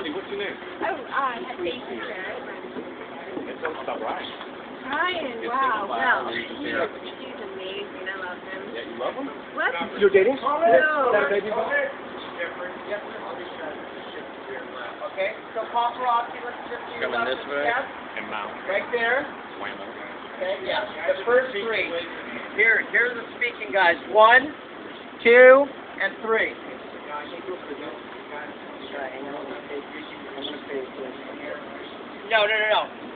Blondie, what's your name? Oh, have faith in Jared. That sounds about right. Ryan, wow, well, he's amazing. I love him. Yeah, you love him? What? You're dating? No. Is that a baby boy? Okay, so paparazzi, let's shift you Coming left this way. step. And mount. Right there. Whammo. Okay, yeah. The first three. Here's the speaking guys. 1, 2, and 3. No.